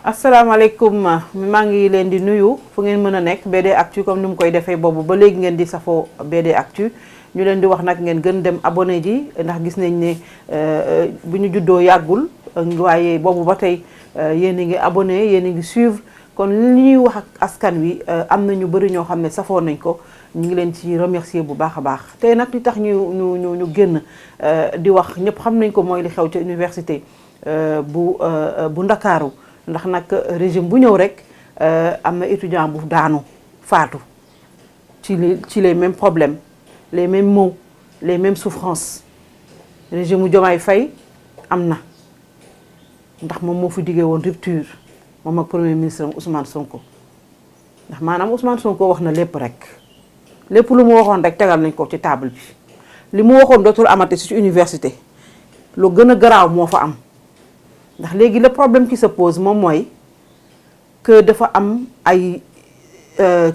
asalaamaaleykum maa ngi leen di nuyu fu ngeen mën a nekk BD Actu comme ni mu koy defee boobu ba léegi ngeen di safoo BD Actu ñu leen di wax nag ngeen gën dem abonné ji ndax gis nañ ne bu ñu juddoo yàggul waaye boobu ba tey yéen a ngi abonné yéen a ngi suivre kon li ñuy wax ak askan wi am na ñu bëri ñoo xam ne safoo nañ ko ñu ngi leen ci remercier bu baax a baax tey nag li tax ñu génn di wax ñëpp xam nañ ko mooy li xew ci université bu Ndakaaru ndax nag régime bu ñëw rek am na étudiant bu daanu faatu ci les mêmes problèmes les mêmes maux les mêmes souffrances régime mu Diomaye Faye am na ndax moom moo fi diggee woon rupture moom ak premier ministre Ousmane Sonko ndax maanaam Ousmane Sonko wax na lépp rek lépp lu mu waxoon rek tegal nañ ko ci table bi li mu waxoon dootul amati ci université lu gën a garaaw moo fa am ndax léegi le problème qui se pose moom mooy que dafa am ay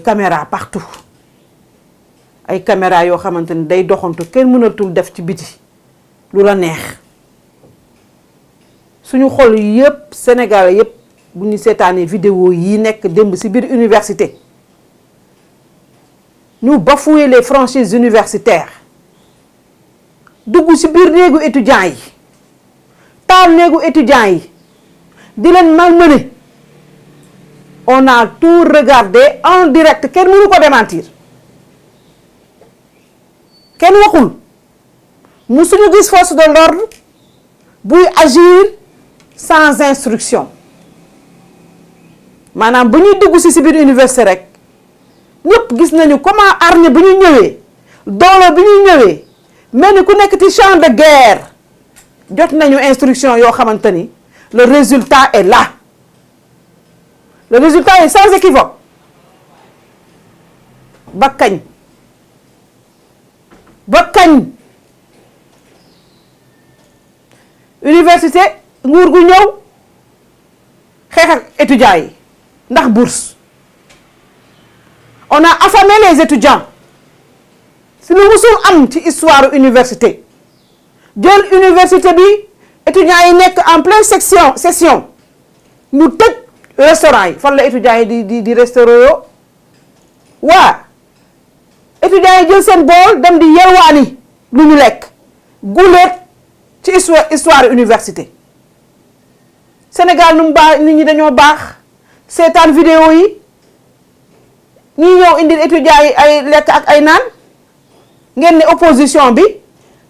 caméra partout ay caméra yoo xamante ni day doxantu kenn mënatul def ci biti lu la neex suñu xol yëpp Sénégal yëpp bu ñu seetaanee vidéo yi nekk démb ci biir université ñu bafouer les franchises universitaires dugg ci biir néegu étudiants yi taal néegu étudiants yi di leen malmener on a tout regardé en direct kenn mënu ko démentir kenn waxul musuñu gis force de l'ordre buy agir sans instruction maanaam bu ñuy dugg ci biir université rek ñëpp gis nañu comment armée bi ñu ñëwee doole bi ñu ñëwee mel ni ku nekk ci champ de guerre jot nañu instruction yoo xamante ni le résultat est là le résultat est sans équivoque ba kañ université nguur gu ñëw xeex ak étudiants yi ndax bourse on a affamé les étudiants si lu musul am ci histoire université jël université bi étudiants yi nekk en pleine session ñu tëj restaurant yi fan la étudiants yi di restaurant yoo waa étudiants yi jël seen bool dem di yelwaani lu ñu lekk guleet ci histoire université Sénégal nu mu baax nit ñi dañoo baax seetaan vidéo yi ñi ñëw indil étudiants yi ay lekk ak ay naan ngeen ne opposition bi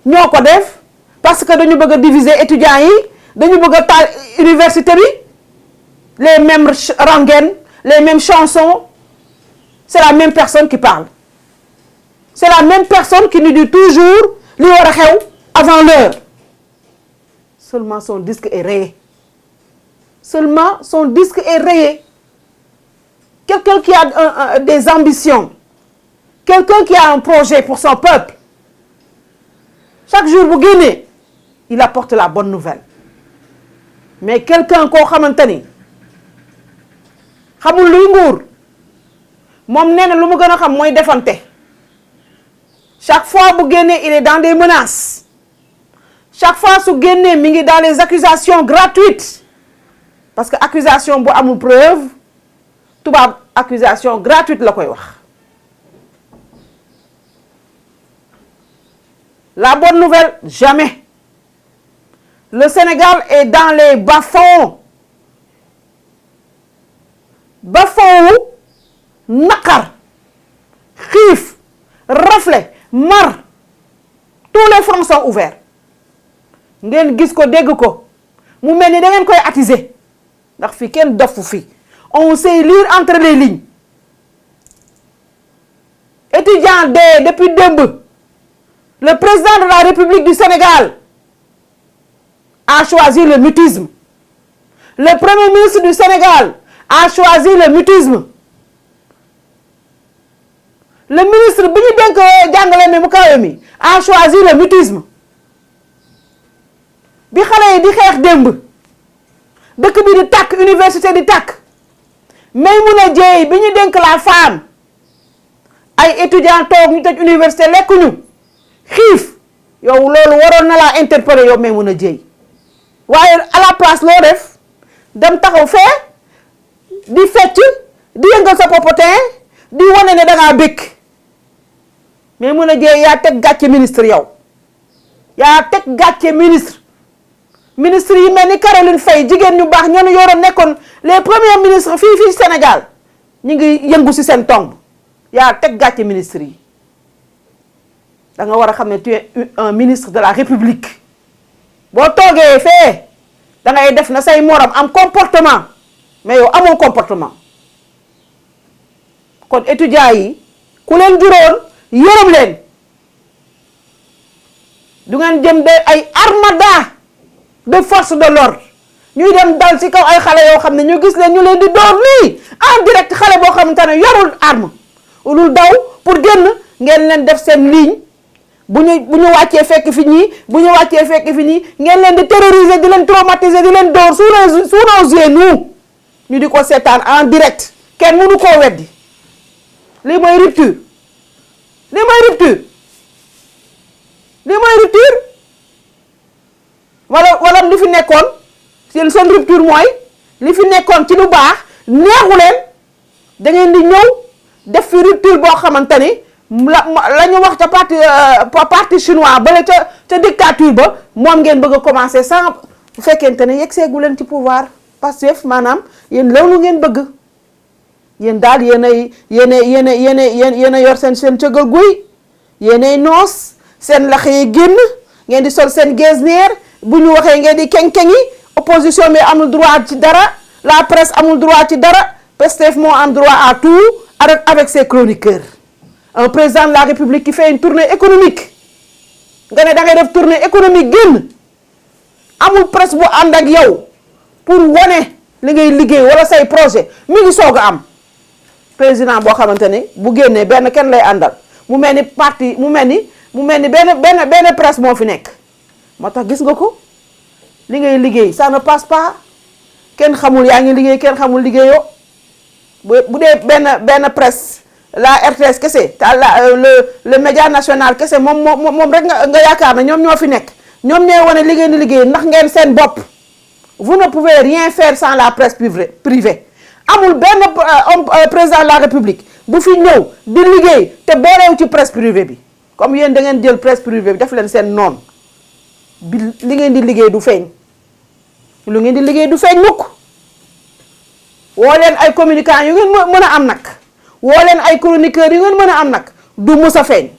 ñoo ko def parce que dañu bëgg a diviser étudiants yi dañu bëgg a taal université bi les mêmes rengaines les mêmes chansons c'est la même personne qui parle c'est la même personne qui nous dit toujours li war a xew avant l'heure seulement son disque est rayé seulement son disque est rayé quelqu'un qui a des ambitions quelqu'un qui a un projet pour son peuple chaque jour bu génnee il apporte la bonne nouvelle mais quelqu'un koo xamante ni xamul luy nguur moom nee na lu mu gën a xam mooy defante chaque fois bu génnee il est dans des menaces chaque fois su génnee mi ngi dans les accusations gratuites parce que accusation bu amul preuve tubaab accusation gratuite la koy wax la bonne nouvelle jamais le Sénégal est dans les bas-fonds wu naqar xiif rafle mar tous les fronts sont ouverts ngeen gis ko dégg ko mu mel ni da ngeen koy attiser ndax fi kenn dofu fi on sait lire entre les lignes étudiant depuis démb le président de la République du Sénégal a choisi le mutisme le premier ministre du Sénégal a choisi le mutisme le ministre bi ñu dénk jàngale mi mu kawe mi a choisi le mutisme bi xale yi di xeex démb dëkk bi di tàkk université di tàkk Maïmouna Dièye bi ñu dénk la femme ay étudiants toog ñu tëj université lekkuñu xiif yow loolu waroon na laa interpeller yow Maïmouna Dièye waaye à la place loo def dem taxaw fee di fecc di yëngal sa popotin di wane ne da ngaa bëgg mais mën a jee yaa teg gàcce ministre yow yaa teg gàcce ministre yi mel ni Caroline Faye jigéen ñu baax ñoo yoroon nekkoon les premiers ministres fii Sénégal ñu ngi yëngu ci seen tomb yaa teg gàcce ministre yi da nga war a xam ne tu es un ministre de la République boo toogee fee da ngay def na say morom am comportement mais yow amoo comportement kon étudiants yi ku leen juróon yërëm leen du ngeen jëm de ay armada de force de l'ordre ñuy dem dal ci kaw ay xale yoo xam ne ñu gis leen ñu leen di door nii en direct xale boo xamante ne yorul arme ulul daw pour génn ngeen leen def seen ligne bu ñu wàccee fekk fi ñii bu ñu wàccee fekk fi ñii ngeen leen di terroriser di leen traumatiser di leen door sous nos yeux ñu di ko seetaan en direct kenn mënu koo weddi lii mooy rupture lii mooy rupture wala li fi nekkoon seen rupture mooy li fi nekkoon ci lu baax neexu leen da ngeen di ñëw def fi rupture boo xamante ni la ñu wax ca parti chinois bale ca dictature ba moom ngeen bëgg a commencer sans bu fekkente ne yegg seegu leen ci pouvoir Pastef maanaam yéen loolu ngeen bëgg yéen daal yéen a yor seen cëggal guy yéenay noos seen lax yi génn ngeen di sol seen getzner bu ñu waxee ngeen di keng-kengi opposition bi amul droit ci dara la presse amul droit ci dara Pastef moo am droit à tout avec ses chroniqueurs un président de la République qui fait une tournée économique nga ne da ngay def tournée économique génn amul presse bu ànd ak yow pour wane li ngay liggéey wala say projet mi ngi soog a am président boo xamante ni bu génnee benn kenn lay àndal mu mel ni parti mu mel ni benn presse moo fi nekk moo tax gis nga ko li ngay liggéey ça ne passe pas kenn xamul yaa ngi liggéey kenn xamul liggéeyoo bu dee benn presse la RTS kese le média national kese moom rek nga yaakaar ne ñoom ñoo fi nekk ñoom ñooy wane li ngeen di liggéey ndax ngeen seen bopp vous ne pouvez rien faire sans la presse privée amul benn président de la République bu fi ñëw di liggéey te booleew ci presse privée bi comme yéen da ngeen jël presse privée bi def leen seen noonu bi li ngeen di liggéey du feeñ lu ngeen di liggéey du feeñ mukk woo leen ay communicants yu ngeen mën a am nag woo leen ay chroniqueurs yu ngeen mën a am nag du mus a feeñ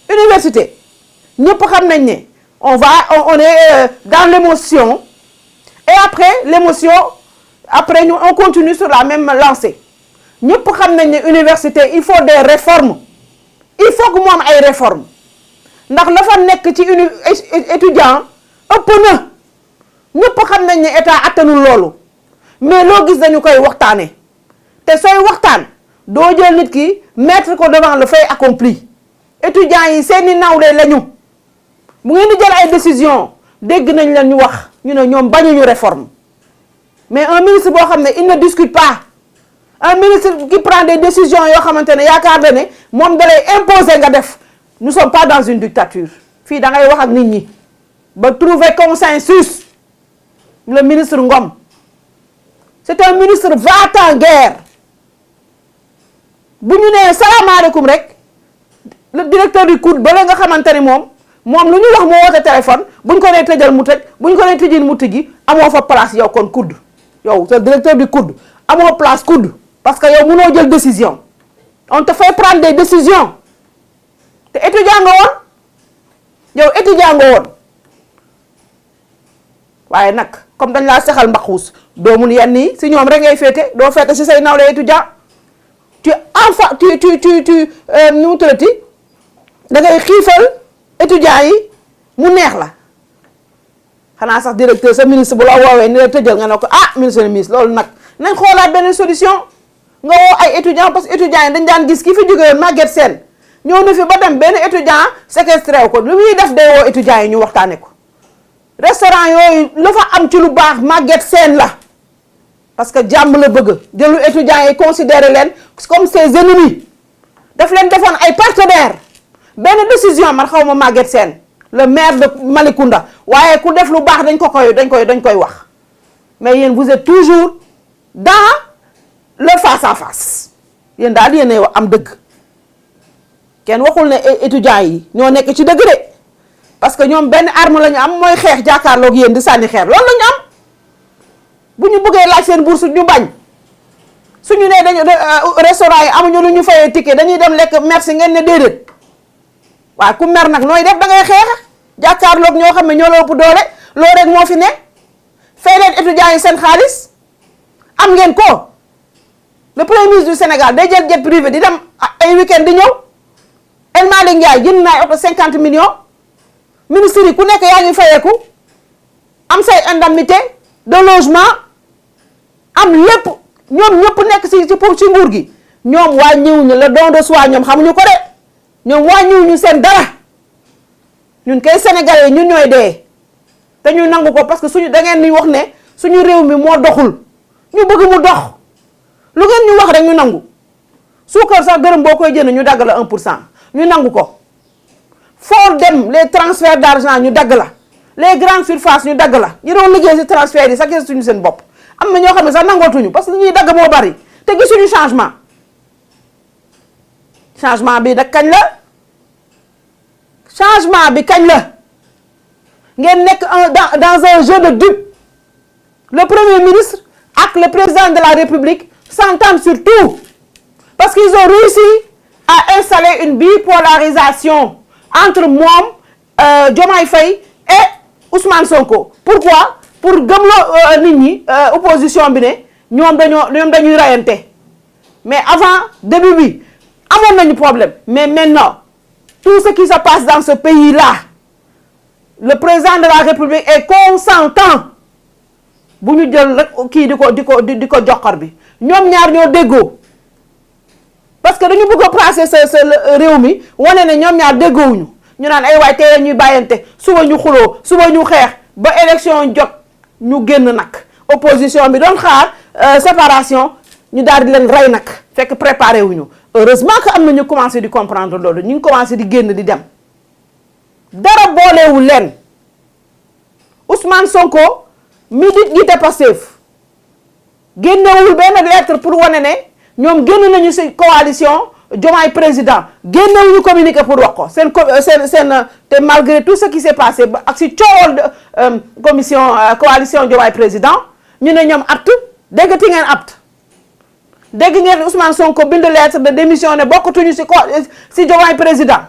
université ñëpp xam nañ ne on est dans l'émotion et après l'émotion après on continue sur la même lancée ñëpp xam nañ ne université il faut des réformes il faut que mu am ay réformes ndax la fa nekk ci étudiant ëpp na ñëpp xam nañ ne état attanul loolu mais loo gis dañu koy waxtaane te sooy waxtaan doo jël nit ki mettre ko devant le fait accompli étudiants yi seeni nawle lañu bu ngeen di jël ay décision dégg nañ leen ñu wax ñu ne ñoom bañuñu réforme mais un ministre boo xam ne il ne discute pas un ministre qui prend des décisions yoo xamante ne yaakaar na ne moom da lay imposer nga def nous sommes pas dans une dictature fii da ngay wax ak nit ñi ba trouver consensus le ministre Ngom c'est un ministre va-t-en-guerre bu ñu nee salaamaaleykum rek le directeur du COUD ba la nga xamante ni moom lu ñu wax moo woote téléphone bu ñu ko nee tëjal mu tëj bu ñu ko nee tëjil mu tëji amoo fa place yow kon COUD yow c'est directeur du COUD amoo place COUD parce que yow mënoo jël décision on te fait prendre des décisions te étudiant nga woon yow étudiant nga woon waaye nag comme dañ laa sexal mbaxuus doo mun yenn yi si ñoom rek ngay féete doo féete si say nawle étudiant tu enfin tu nu mu tuddati da ngay xiifal étudiants yi mu neex la xanaa sax directeur sa ministre bu la woowee ni la tëjal nga ne ko ministre loolu nag nañ xoolaat beneen solution nga woo ay étudiants parce que étudiants yi dañ daan gis ki fi jógee Maguette Sène ñëw na fi ba dem benn étudiant séquestré wu ko lu muy def day woo étudiants yi ñu waxtaane ko restaurant yooyu la fa am ci lu baax Maguette Sène la parce que jàmm la bëgg jëlu étudiants yi considérer leen comme ses ennemis daf leen defoon ay partenaires benn décision man xaw ma Maguette Sène le maire de Malicounda waaye ku def lu baax dañ koy wax mais yéen vous êtes toujours dans le face à face yéen daal yéen am dëgg kenn waxul ne étudiants yi ñoo nekk ci dëgg de parce que ñoom benn arme la ñu am mooy xeex jàkkaarloog yéen di sànni xeer loolu la ñu am bu ñu bëggee laaj seen bourse ñu bañ suñu nee dañu restaurant yi amuñu lu ñu fayee ticket dañuy dem lekk merci ngeen ne déedéet waaye ku mer nag nooy def da ngay xeex jàkkaarloog ñoo xam ne ñoo la ëpp doole loolu rek moo fi ne fay leen étudiants yi seen xaalis am ngeen ko le premier ministre du Sénégal day jël jet privé di dem ay week-end di ñëw El Malick Ndiaye jënd na ay oto 50 millions ministre yi ku nekk yaa ngi fayeeku am say indemnité de logement am lépp ñoom ñëpp nekk ci nguur gi ñoom wàññiwuñu le don de soi ñoom xamuñu ko de ñoom wàññiwuñu seen dara ñun kay sénégalais ñun ñooy dee te ñu nangu ko parce que suñu da ngeen ni wax ne suñu réew mi moo doxul ñu bëgg mu dox lu ngeen ñu wax rek ñu nangu suukar sax gërëm boo koy jënd ñu dagg la 1% ñu nangu ko foo dem les transferts d'argent ñu dagg la les grandes surfaces ñu dagg la ñu doon liggéey ci transfert yi sax gis suñu seen bopp am na ñoo xam ne sax nangootuñu parce que ñuy dagg moo bari te gisuñu changement bi nag kañ la changement bi kañ la ngeen nekk dans un jeu de dupes le premier ministre ak le président de la République s'entendent sur tout parce qu'ils ont réussi à installer une bipolarisation entre moom Diomaye Faye et Ousmane Sonko. Pourquoi? Pour gëmloo nit ñi opposition bi ne ñoom dañuy rayante mais avant début bi amoon nañu problème mais maintenant tout ce qui se passe dans ce pays-là le président de la République est consentant bu ñu jël rek kii di ko joxor bi ñoom ñaar ñoo déggoo parce que dañu bëgg a placer sa réew mi wane ne ñoom ñaar déggoowuñu ñu naan ay waay tey ñuy bàyyante suba ñu xuloo suba ñu xeex ba élection jot ñu génn nag opposition bi doon xaar séparation ñu daal di leen rey nag fekk préparé wuñu heureusement que am na ñu commencé di comprendre loolu ñu ngi commencé di génn di dem dara boolewul leen Ousmane Sonko mi di jiite Pastef génnewul benn lettre pour wane ne ñoom génn nañu ci coalition Diomaye président génnewuñu communiqué pour wax ko seen te malgré tout ce qui s'est passé ba ak ci coowal coalition Diomaye président ñu ne ñoom apte déggati ngeen apte dégg ngeen Ousmane Sonko bind lettre de démission ne bokkatuñu ci Diomaye président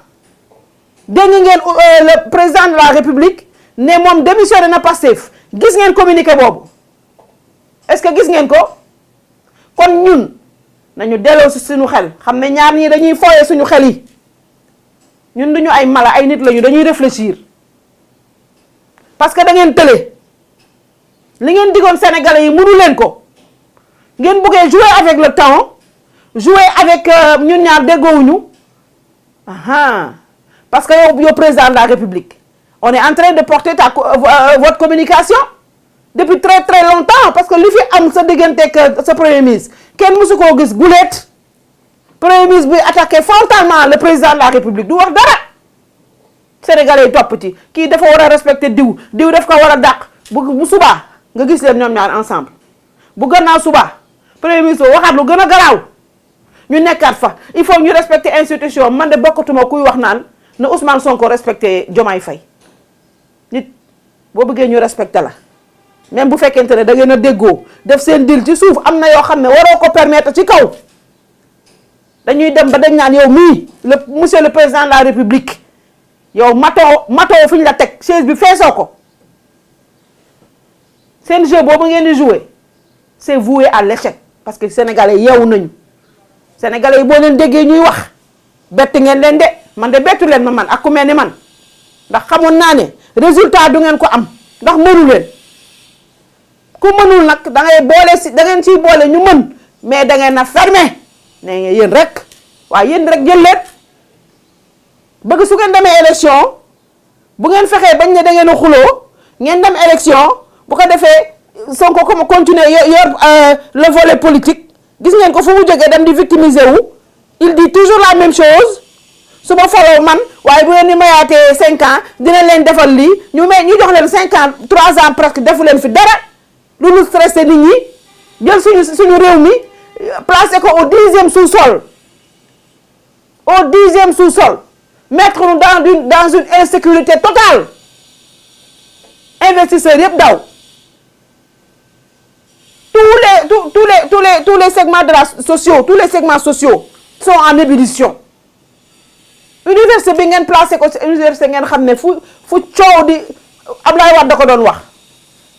dégg ngeen le président de la République ne moom démissionné na Pastef gis ngeen communiqué boobu est-ce que gis ngeen ko kon ñun nañu delloo ci suñu xel xam ne ñaar ñii dañuy fooye suñu xel yi ñun duñu ay mala ay nit lañu dañuy réfléchir parce que da ngeen tële li ngeen digoon sénégalais yi mënu leen ko ngeen bëggee jouer avec le temps jouer avec ñun ñaar déggoowuñu parce que yow président de la République on est en train de porter votre communication depuis très très longtemps parce que li fi am sa diggante ak sa premier ministre kenn mësu koo gis guleet premier ministre bi attaqué frontalement le président de la République du wax dara sénégalais yi topp ci kii dafa war a respecter diw daf ko war a dàq bu subaa nga gis leen ñoom ñaar ensemble bu gannaaw subaa premier ministre waxaat lu gën a garaaw ñu nekkaat fa il faut ñu respecter institution man de bokkatuma kuy wax naan na Ousmane Sonko respecter Diomaye Faye nit boo bëggee ñu respecter la même bu fekkente ne da ngeen a déggoo def seen deal ci suuf am na yoo xam ne waroo ko permettre ci kaw dañuy dem ba dañ naan yow mii monsieur le président de la République yow matoo fi ñu la teg chaise bi feesoo ko seen jeu boobu ngeen di jouer c'est voué à l'échec parce que sénégalais yeewu nañu sénégalais yi boo leen déggee ñuy wax bett ngeen leen de man de bettu leen ma man ak ku mel ni man ndax xamoon naa ne résultat du ngeen ko am ndax mënu leen ku mënul nag da ngeen ciy boole ñu mën mais da ngeen na fermer nee nga yéen rek waaye yéen rek jël leen bëgg su ngeen demee élection bu ngeen fexee bañ ne da ngeen a xuloo ngeen dem élection bu ko defee Sonko comme continuer yor le volet politique gis ngeen ko fu mu jógee dem di victimiser wu il dit toujours la même chose su ma faloo man waaye bu ngeen ni mayaatee 5 ans dina leen defal lii ñu jox leen 5 ans 3 ans presque defu leen fi dara lu stressé nit ñi jël suñu réew mi placer ko au 10e sous-sol, au 10e sous-sol, mettre nous dans une insécurité totale. Investisseurs yëpp daw, tous les segments tous les segments sociaux sont en ébullition. Université bi ngeen placé ko université ngeen xam ne fu coow di Abdoulaye Wade da ko doon wax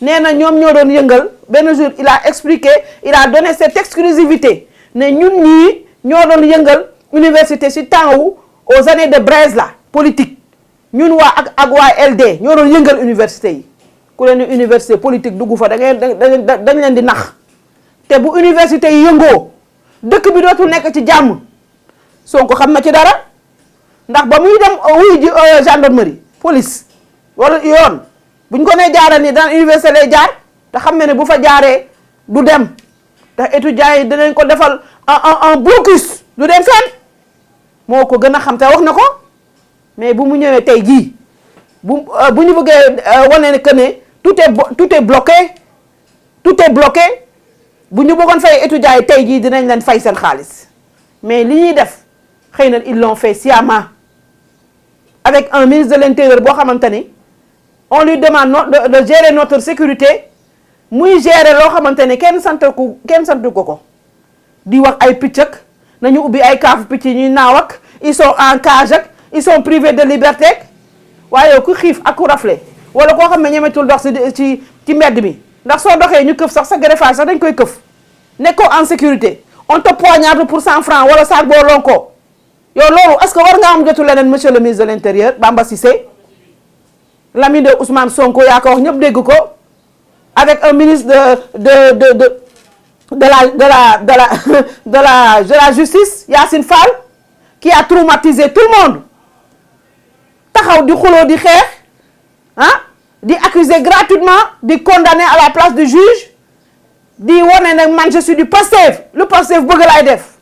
nee na ñoom ñoo doon yëngal benn jour il a expliqué, il a donné cette exclusivité ne ñun ñii ñoo doon yëngal université ci temps wu aux années de braise la politique ñun waa ak waa LD ñoo doon yëngal université yi ku leen université politique dugg fa dañ leen di nax te bu université yi yëngoo dëkk bi dootul nekk ci jàmm. Sonko xam na ci dara ndax ba muy dem wuy ji gendarmerie police wala yoon buñ ko nee jaaral ni dans université lay jaar te xam ne bu fa jaaree du dem te étudiants yi dinañ ko defal un blocus du dem fenn moo ko gën a xam te wax na ko mais bu mu ñëwee tey jii bu ñu bëggee wane ne que ne tout est bloqué bu ñu bëggoon fay étudiants yi tey jii dinañ leen fay seen xaalis mais li ñuy def xëy na ils l'ont fait sciemment avec un ministre de l'Intérieur boo xamante ni on lui demande de gérer notre sécurité muy gérer loo xamante ni kenn santu ko di wax ay picc ak nañu ubbi ay kaafu picc ñuy naaw ak ils sont en cage ak ils sont privés de liberté waaye ku xiif ak ku rafle wala koo xam ne ñemetul dox ci mbedd mi ndax soo doxee ñu këf sax sa greffage sax dañ koy këf nekkoo en sécurité on te poignarde pour 100 francs wala saak boo lonko yow loolu est-ce que war nga am jotu leneen monsieur le ministre de l'Intérieur Bamba Cissé l'ami de Ousmane Sonko yaa ko wax ñëpp dégg ko avec un ministre de la justice Yacine Fall qui a traumatisé tout le monde taxaw di xuloo di xeex di accuser gratuitement di condamner à la place du juge di wane nag man je suis du Pastef lu Pastef bëgg laay def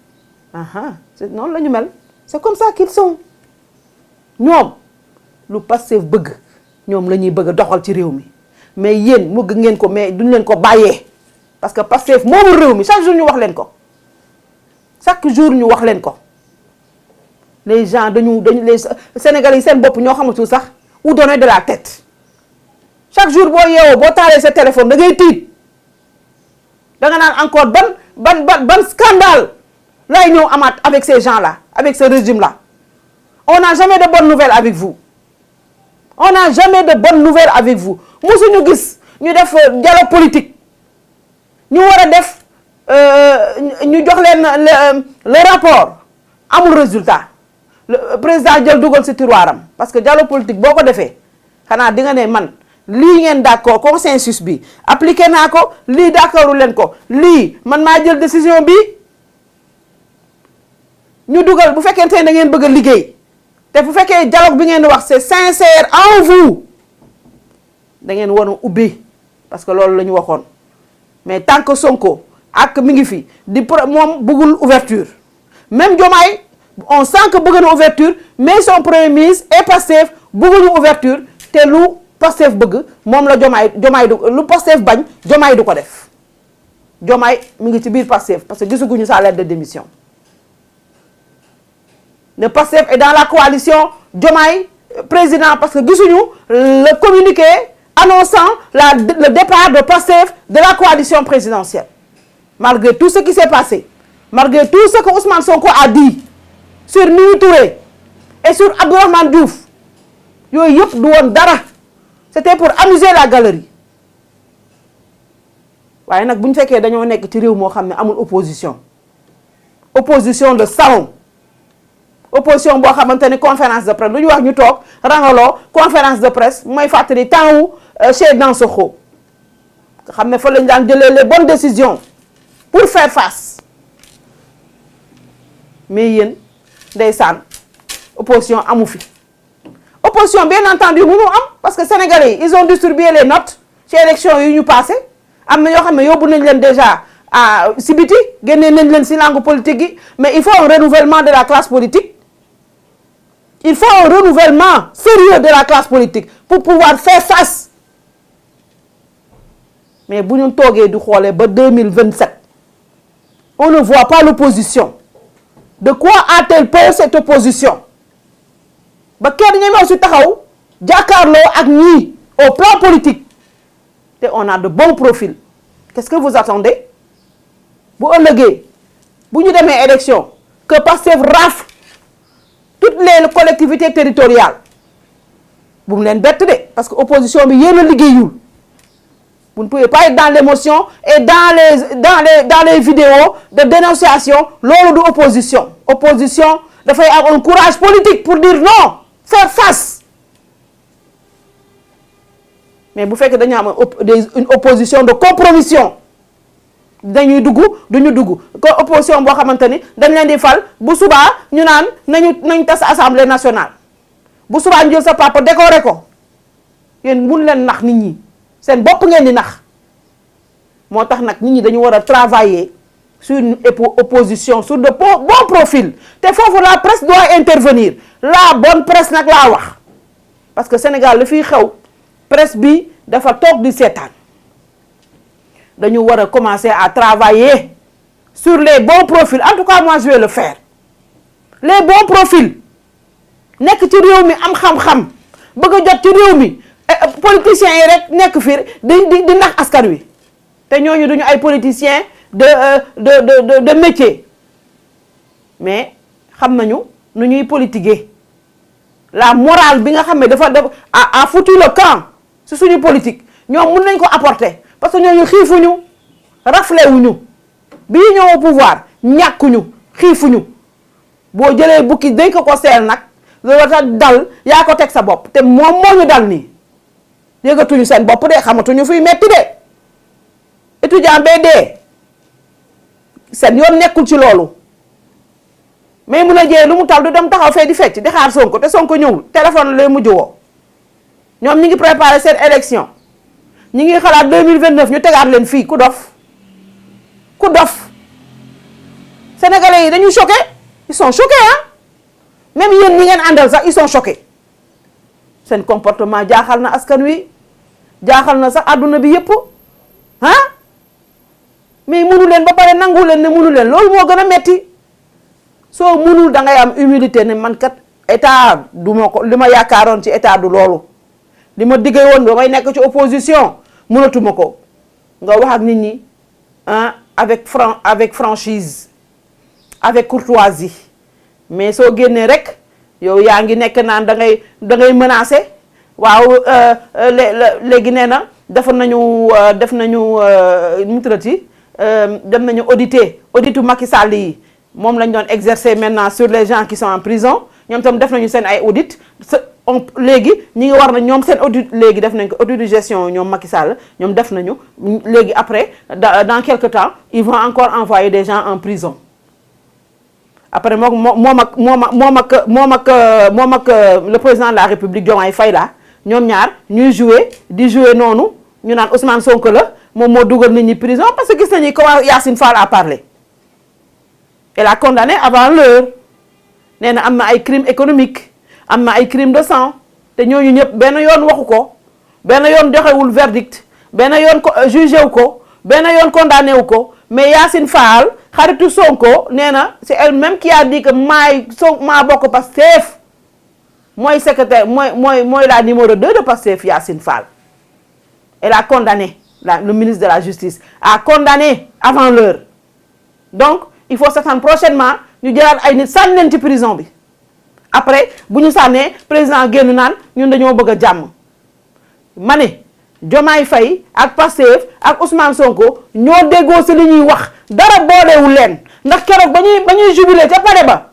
c'est noonu la ñu mel c'est comme ça qu'ils sont ñoom lu Pastef bëgg ñoom la ñuy bëgg a doxal ci réew mi mais yéen bëgg ngeen ko mais duñ leen ko bàyyee parce que Pastef moomul réew mi chaque jour ñu wax leen ko les gens les Sénégalais yi seen bopp ñoo xamatul sax où donner de la tête chaque jour boo yeewoo boo taalee sa téléphone da ngay tiit da nga naan encore ban scandale lay ñëw amaat avec ces gens-là avec ce régime-là on n'a jamais de bonnes nouvelles avec vous musuñu gis ñu def dialogue politique ñu war a def ñu jox leen le rapport amul résultat le président jël dugal ci tiroiram parce que dialogue politique boo ko defee xanaa di nga ne man lii ngeen d'accord consensus bi appliqué naa ko lii d'accordu leen ko lii man maa jël décision bi ñu dugal bu fekkente ne da ngeen bëgg a liggéey te bu fekkee dialogue bi ngeen di wax c'est sincère en vous da ngeen war a ubbi parce que loolu la ñu waxoon mais tant que Sonko ak mi ngi fi moom bëggul ouverture même Diomaye on sent que bëgg na ouverture mais son premier ministre et Pastef bëgguñu ouverture te lu Pastef bëgg moom la Diomaye du lu Pastef bañ Diomaye du ko def Diomaye mi ngi ci biir Pastef parce que gisaguñu sa lettre de démission le Pastef est dans la coalition Diomaye président parce que gisuñu le communiqué annonçant le départ de Pastef de la coalition présidentielle malgré tout ce qui s'est passé malgré tout ce que Ousmane Sonko a dit sur Mimi Touré et sur Abdourahmane Diouf yooyu yëpp du woon dara c'était pour amuser la galerie waaye nag bu ñu fekkee dañoo nekk ci réew moo xam ne amul opposition de salon opposition boo xamante ni conférence de presse lu ñu wax ñu toog rangaloo conférence de presse mooy fàttali temps wu chez Dansokho nga xam ne fa lañu daan jëlee les bonnes décisions pour faire face mais yéen ndeysaan opposition amu fi opposition bien entendu mënu am parce que sénégalais yi ils ont distribué les notes ci élection yi ñu passé am na ñoo xam ne yóbbu nañ leen déjà à si biti génnee nañ leen si langue politique yi mais il faut un renouvellement de la classe politique il faut un renouvellement sérieux de la classe politique pour pouvoir faire face mais bu ñu toogee du xoolee ba 2027 on ne voit pas l'opposition. De quoi a-t-elle peur cette opposition? ba kenn ñemew si taxaw jàkkaarloo ak ñii au plan politique te on a de bons profils. Qu'est-ce que vous attendez? bu ëllëgee bu ñu demee élection que Pastef rafle toutes les collectivités territoriales bu mu leen bett de parce que opposition bi yéen a liggéeyul. Vous ne pouvez pas être dans l'émotion et dans les vidéos de dénonciation loolu du opposition. Opposition dafay am un courage politique pour dire non, faire face. Mais bu fekkee dañu am une opposition de compromission dañuy dugg duñu dugg ko opposition boo xamante ni dañ leen di fal bu subaa ñu naan nañu tas assemblée nationale bu subaa ñu jël sa papa décorer ko yéen mun leen nax nit ñi. seen bopp ngeen di nax moo tax nag nit ñi dañu war a travailler sur une opposition sur de bons profils te foofu la presse doit intervenir la bonne presse nag laa wax parce que Sénégal li fiy xew presse bi dafa toog di seetaan dañu war a commencer à travailler sur les bons profils en tout cas moi je vais le faire les bons profils nekk ci réew mi am xam-xam bëgg a jot ci réew mi. Politiciens yi rek nekk fii di nax askan wi te ñooñu duñu ay politiciens de métier mais xam nañu nu ñuy politiquer la morale bi nga xam ne dafa a foutu le camp si suñu politique ñoom mun nañ ko apporter parce que ñooñu xiifuñu raflewuñu bi ñu ñëw au pouvoir ñàkkuñu xiifuñu boo jëlee bukki dañ ko seel nag loolu tax dal yaa ko teg sa bopp te moom moo ñu dal nii. yëgatuñu seen bopp de xamatuñu fuy metti de étudiant bee dee seen yoon nekkul ci loolu mais mun a jëlee lu mu tal du dem taxaw fee di fecc di xaar Sonko te Sonko ñëwul téléphone lay mujj woo ñoom ñi ngi préparer seen élection ñi ngi xalaat 2029 ñu tegaat leen fii ku dof sénégalais yi dañu choqué ils sont choqués hein même yéen ñi ngeen àndal sax ils sont choqués seen comportement jaaxal na askan wi jaaxal na sax àdduna bi yépp ah mais mënu leen ba pare nangu leen ne mënu leen loolu moo gën a metti soo mënul da ngay am humilité ne man kat état du ma ko li ma yaakaaroon ci état du loolu li ma diggee woon ba may nekk ci opposition mënatuma ko nga wax ak nit ñi ah avec franchise avec courtoisie mais soo génnee rek yow yaa ngi nekk naan da ngay menacer waaw léegi nee na def nañu mutrati dem nañu auditu Macky Sall yi moom lañ doon exercer maintenant sur les gens qui sont en prison ñoom tam def nañu seen ay audit léegi ñi ngi war na ñoom seen audit léegi def nañ ko audit de gestion ñoom Macky Sall ñoom def nañu léegi après dans quelque temps ils vont encore envoyer des gens en prison après moom ak le président de la République Diomaye Faye la ñoom ñaar ñuy di jouer noonu ñu naan Ousmane Sonko la moom moo dugal nit ñi prison parce que gis nañu comment Yacine Fall a parlé elle a condamné avant l'heure nee na am na ay crimes économiques am na ay crimes de sang te ñooñu ñëpp benn yoon waxu ko benn yoon joxewul verdict benn yoon jugé wu ko benn yoon condamné wu ko mais Yacine Fall xaritu Sonko nee na c'est elle-même qui a dit que maa bokk Pastef mooy secrétaire mooy la numéro 2 de Pastef Yacine Fall. Elle a condamné le ministre de la Justice a condamné avant l'heure donc il faut s'attendre prochainement ñu jëlaat ay nit sànni leen ci prison bi après bu ñu sànnee président génn naan ñun dañoo bëgg a jàmm ma ne Diomaye Faye ak Pastef ak Ousmane Sonko ñoo déggoo si li ñuy wax dara boolewul leen ndax keroog ba ñuy jubilé ca pare ba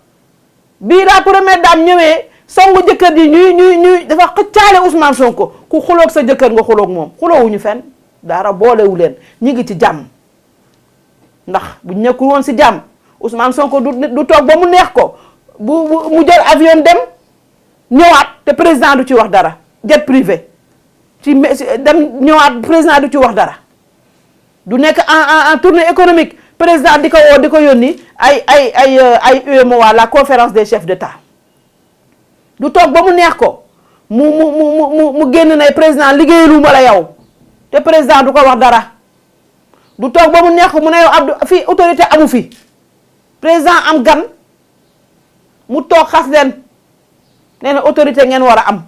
bii la première dame ñëwee songu jëkkër ji ñuy dafa xëccaale Ousmane Sonko ku xuloog sa jëkkër nga xuloog moom xuloowuñu fenn dara boolewu leen ñi ngi ci jàmm ndax bu ñu nekkul woon si jàmm Ousmane Sonko du toog ba mu neex ko mu jël avion dem ñëwaat te président du ci wax dara jet privé ci dem ñëwaat président du ci wax dara du nekk en tournée économique président di ko woo di ko yónni ay UEMOA la conférence des chefs d'État du toog ba mu neex ko mu génn nay président liggéeyalu ma la yow te président du ko wax dara du toog ba mu neex mu ne yow Abdou fii autorité amu fi président am gan mu toog xas leen nee na autorité ngeen war a am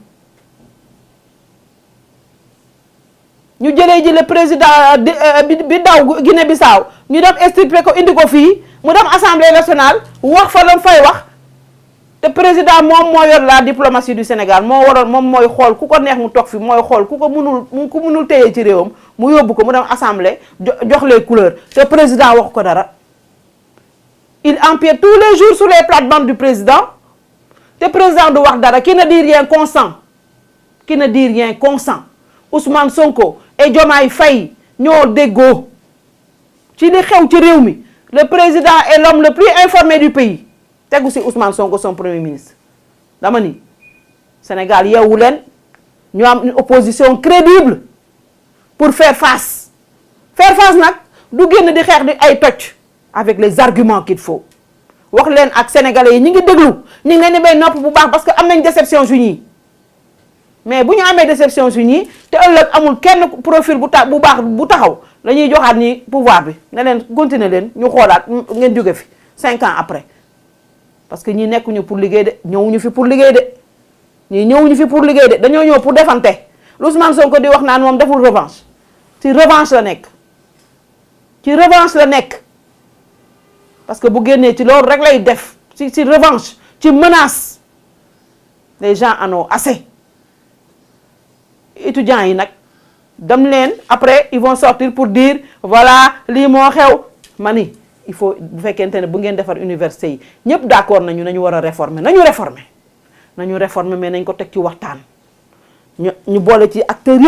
ñu jëlee ji le président bi daw Guinée Bissau ñu dem extirper ko indi ko fii mu dem assemblée nationale wax fa la fay wax te président moom moo yor la diplomatie du Sénégal moo waroon moom mooy xool ku ko neex mu toog fi mooy xool ku ko mënul téye ci réewam mu yóbbu ko mu dem assemblée jox les couleurs te président wax ko dara il empiète tous les jours sur les plates-bandes du président te président du wax dara qui ne dit rien consent qui ne dit rien consent Ousmane Sonko et Diomaye Faye ñoo déggoo ci li xew ci réew mi le président est l'homme le plus informé du pays tegu si Ousmane Sonko son premier ministre dama ni Sénégal yeewu leen ñu am une opposition crédible pour faire face nag du génn di xeex di ay toj avec les arguments qu'il faut wax leen ak sénégalais yi ñi ngi déglu ñi ngi leen di may nopp bu baax parce que am nañ déception su ñii mais bu ñu amee déception su ñii te ëllëg amul kenn profil bu baax bu taxaw la ñuy joxaat ñi pouvoir bi ne leen continuer leen ñu xoolaat ngeen jóge fi 5 ans après parce que ñii nekkuñu pour liggéey de ñëwuñu fi pour liggéey de ñii ñëwuñu fi pour liggéey de dañoo ñëw pour defante Ousmane Sonko di wax naan moom deful revanche ci revanche la nekk ci revanche la nekk parce que bu génnee ci loolu rek lay def ci revanche ci menace les gens en ont assez étudiants yi nag dem leen après ils vont sortir pour dire voilà lii moo xew ma ni il faut bu fekkente ne bu ngeen defar université yi ñëpp d'accord nañu war a réformer nañu réformer mais nañ ko teg ci waxtaan ñu boole ci acteurs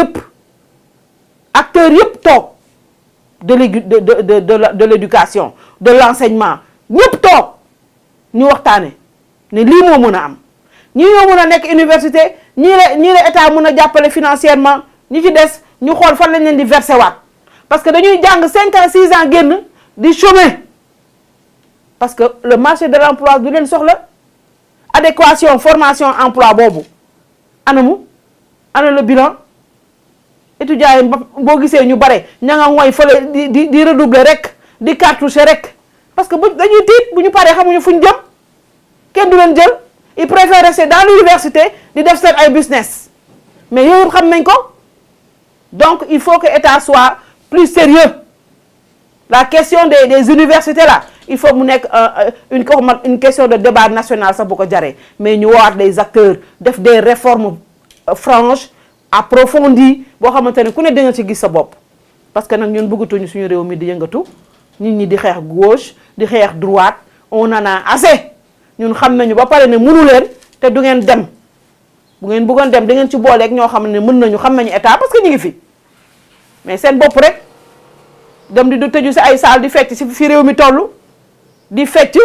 yëpp toog de l'éducation de l'enseignement ñëpp toog ñu waxtaane ne lii moo mën a am ñii ñoo mën a nekk université ñii la état mën a jàppale financièrement ñi ci des ñu xool fan lañ leen di verser waat parce que dañuy jàng 5 ans 6 ans génn di chômer parce que le marché de l'emploi du leen soxla adéquation formation emploi boobu ana le bilan étudiants yi boo gisee ñu bare ña nga mooy fële di redoubler rek di cartoucher rek parce que dañuy tiit bu ñu paree xamuñu fu ñu jëm kenn du leen jël ils préfèrent rester dans l'université di def seen ay business mais yooyu xam nañ ko donc il faut que l'État soit plus sérieux la question des universités là il faut mu nekk une question de débat national sax bu ko jaree mais ñu woowaat les acteurs def des réformes franches approfondies boo xamante ne ku ne danga ci gis sa bopp parce que nag ñun bëggatuñu suñu réew mi di yëngatu nit ñi di xeex gauche di xeex droite on en a assez ñun xam nañu ba pare ne mënu leen te du ngeen dem bu ngeen bëggoon dem da ngeen ci booleeg ñoo xam ne mën nañu xam nañu état parce que ñu ngi fi mais seen bopp rek dem di du tëju si ay salle di fecc si fi réew mi toll di fecc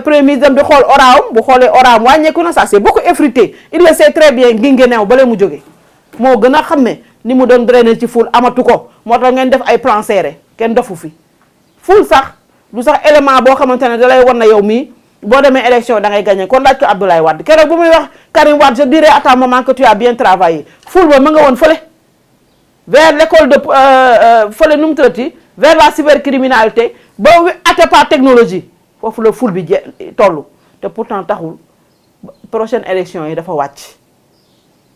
premier ministre dem di xool oraam bu xoolee oraam wàññeeku na ça c'est beaucoup effrité il le sait très bien Guinguinéo bale mu jógee moo gën a xam ne ni mu doon drainer ci ful amatu ko moo tax ngeen def ay plan serré kenn defu fi ful sax du sax élément boo xamante ne da lay war na yow mii boo demee élection da ngay gagné kon laaj ko Abdoulaye Wade keroog bu muy wax Karim Wade je dirais à ta maman que tu as bien travaillé ful ba ma nga woon fële vers l'école de fële nu mu tëddati vers la cybercriminalité ba Atepa technologie foofu la ful bi tollu te pourtant taxul prochaine élection yi dafa wàcc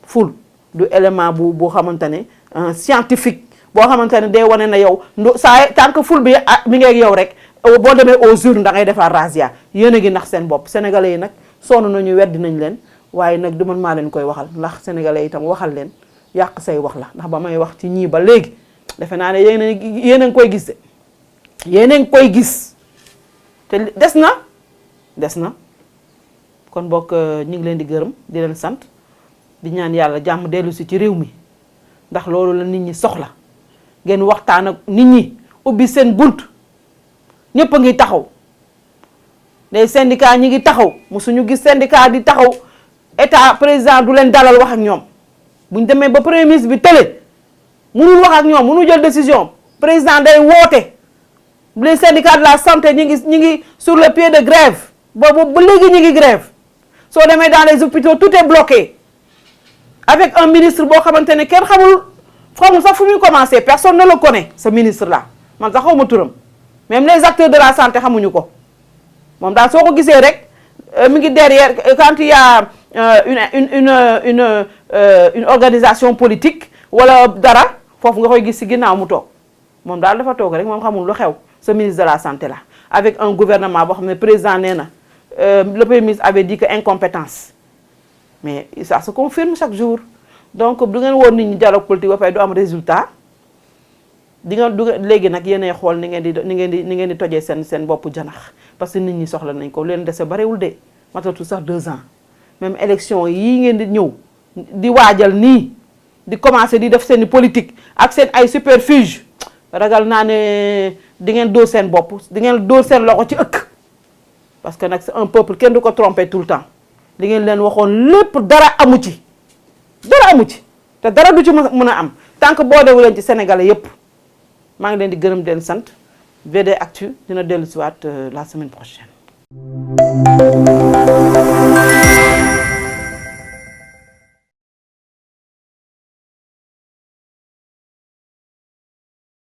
ful du élément bu xamante ne scientifique boo xamante ne day wane na yow saa tant que ful bi mi ngi ak yow rek boo demee aux urnes da ngay defar razzia yéen a ngi nax seen bopp sénégalais yi nag sonn nañu weddi nañ leen waaye nag du man maa leen koy waxal ndax sénégalais itam waxal leen yàq say wax la ndax ba may wax ci ñii ba léegi defe naa ne yéen a ngi koy gis de yéen a ngi koy gis te des na kon bokk ñu ngi leen di gërëm di leen sant di ñaan yàlla jàmm dellu si ci réew mi ndax loolu la nit ñi soxla ngeen waxtaan ak nit ñi ubbi seen bunt ñëpp a ngi taxaw les syndicats ñi ngi taxaw musuñu gis syndicat di taxaw état président du leen dalal wax ak ñoom buñ demee ba premier ministre bi tële mënul wax ak ñoom mënul jël décision président day woote les syndicats de la santé ñi ngi sur le pied de grève boobu ba léegi ñi ngi grève soo demee dans les hôpitaux tout est bloqué avec un ministre boo xamante ne kenn xamul sax fu muy commencer personne ne le connaît ce ministre là man sax xawma turam même les acteurs de la santé xamuñu ko moom daal soo ko gisee rek mi ngi derrière quand il y a une organisation politique wala dara foofu nga koy gis ci ginnaaw mu toog moom daal dafa toog rek moom xamul lu xew ce ministre de la santé là avec un gouvernement boo xam ne président nee na le premier ministre avait dit que incompétence mais ça se confirme chaque jour donc du ngeen woon nit ñi dialogue politique ba pare du am résultat di nga léegi nag yéenay xool ni ngeen di tojee seen boppu janax parce que nit ñi soxla nañ ko leen dese barewul de matatu sax 2 ans même élection yii ngeen di ñëw di waajal nii di commencer di def seeni politique ak seen ay superfuge ragal naa ne di ngeen dóor seen bopp di ngeen dóor seen loxo ci ëkk parce que nag c'est un peuple kenn du ko tromper tout le temps li ngeen leen waxoon lépp dara amu ci te dara du ci mën a am tant que boo dewu leen ci Sénégalais yépp maa ngi leen di gërëm di leen sant VD Actu dina dellu siwaat la semaine prochaine